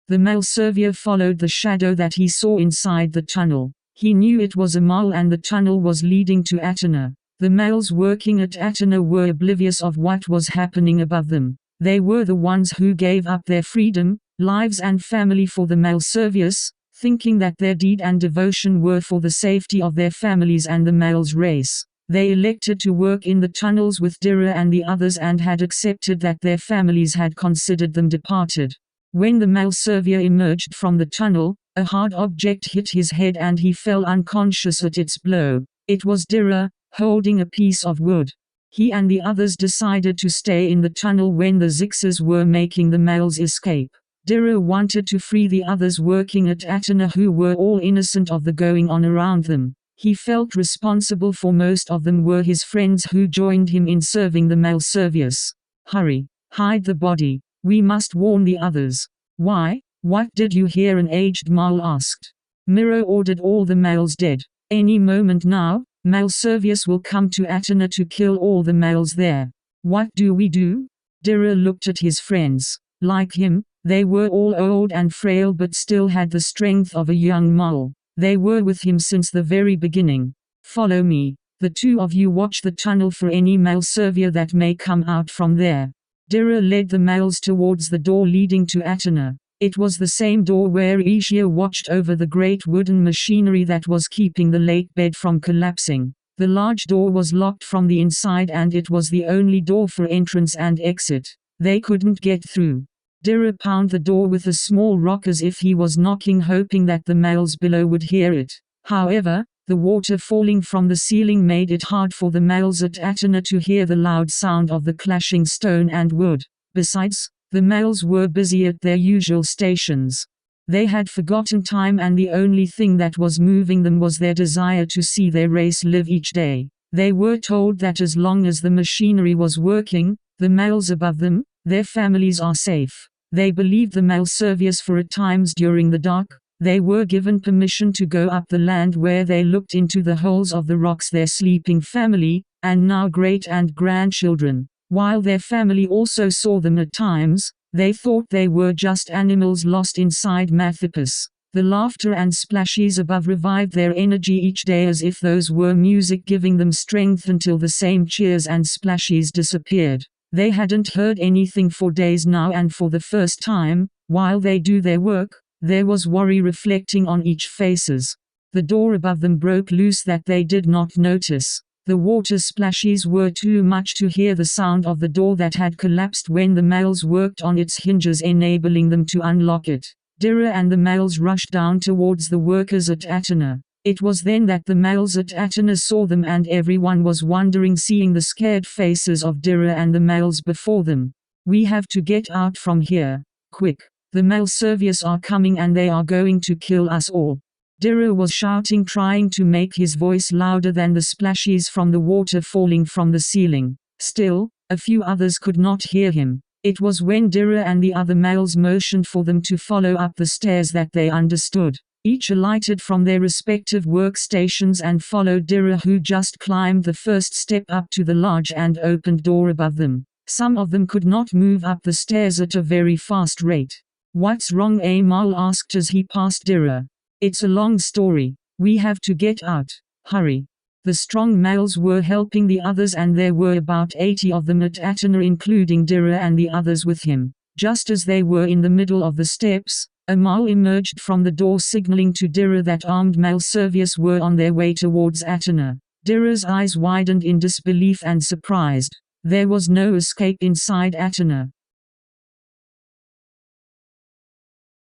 The male surveyor followed the shadow that he saw inside the tunnel. He knew it was a mole and the tunnel was leading to Atannar. The males working at Atannar were oblivious of what was happening above them. They were the ones who gave up their freedom, lives and family for the male surveyors, thinking that their deed and devotion were for the safety of their families and the males' race. They elected to work in the tunnels with Dira and the others and had accepted that their families had considered them departed. When the male surveyor emerged from the tunnel, a hard object hit his head and he fell unconscious at its blow. It was Dira, holding a piece of wood. He and the others decided to stay in the tunnel when the Zixers were making the males escape. Dira wanted to free the others working at Atannar who were all innocent of the going on around them. He felt responsible for most of them were his friends who joined him in serving the male surveyors. Hurry, hide the body, we must warn the others. Why? What did you hear? An aged male asked. Miro ordered all the males dead. Any moment now, male surveyors will come to Atannar to kill all the males there. What do we do? Dira looked at his friends. Like him, they were all old and frail but still had the strength of a young mole. They were with him since the very beginning. Follow me. The two of you watch the tunnel for any male surveyor that may come out from there. Dira led the males towards the door leading to Atannar. It was the same door where Ishia watched over the great wooden machinery that was keeping the lake bed from collapsing. The large door was locked from the inside and it was the only door for entrance and exit. They couldn't get through. Dira pounded the door with a small rock as if he was knocking, hoping that the males below would hear it. However, the water falling from the ceiling made it hard for the males at Atannar to hear the loud sound of the clashing stone and wood. Besides, the males were busy at their usual stations. They had forgotten time and the only thing that was moving them was their desire to see their race live each day. They were told that as long as the machinery was working, the males above them, their families are safe. They believed the male surveyors for at times during the dark. They were given permission to go up the land where they looked into the holes of the rocks their sleeping family, and now great and grandchildren. While their family also saw them at times, they thought they were just animals lost inside Mathipus. The laughter and splashes above revived their energy each day as if those were music giving them strength until the same cheers and splashes disappeared. They hadn't heard anything for days now and for the first time, while they do their work, there was worry reflecting on each faces. The door above them broke loose that they did not notice. The water splashes were too much to hear the sound of the door that had collapsed when the males worked on its hinges, enabling them to unlock it. Dira and the males rushed down towards the workers at Atannar. It was then that the males at Atannar saw them and everyone was wondering, seeing the scared faces of Dira and the males before them. We have to get out from here. Quick. The male surveyors are coming and they are going to kill us all. Dira was shouting, trying to make his voice louder than the splashes from the water falling from the ceiling. Still, a few others could not hear him. It was when Dira and the other males motioned for them to follow up the stairs that they understood. Each alighted from their respective workstations and followed Dira, who just climbed the first step up to the large and opened door above them. Some of them could not move up the stairs at a very fast rate. What's wrong? Amal asked as he passed Dira. It's a long story. We have to get out. Hurry. The strong males were helping the others and there were about 80 of them at Atannar, including Dira and the others with him. Just as they were in the middle of the steps, Amal emerged from the door, signaling to Dira that armed male surveyors were on their way towards Atannar. Dira's eyes widened in disbelief and surprised. There was no escape inside Atannar.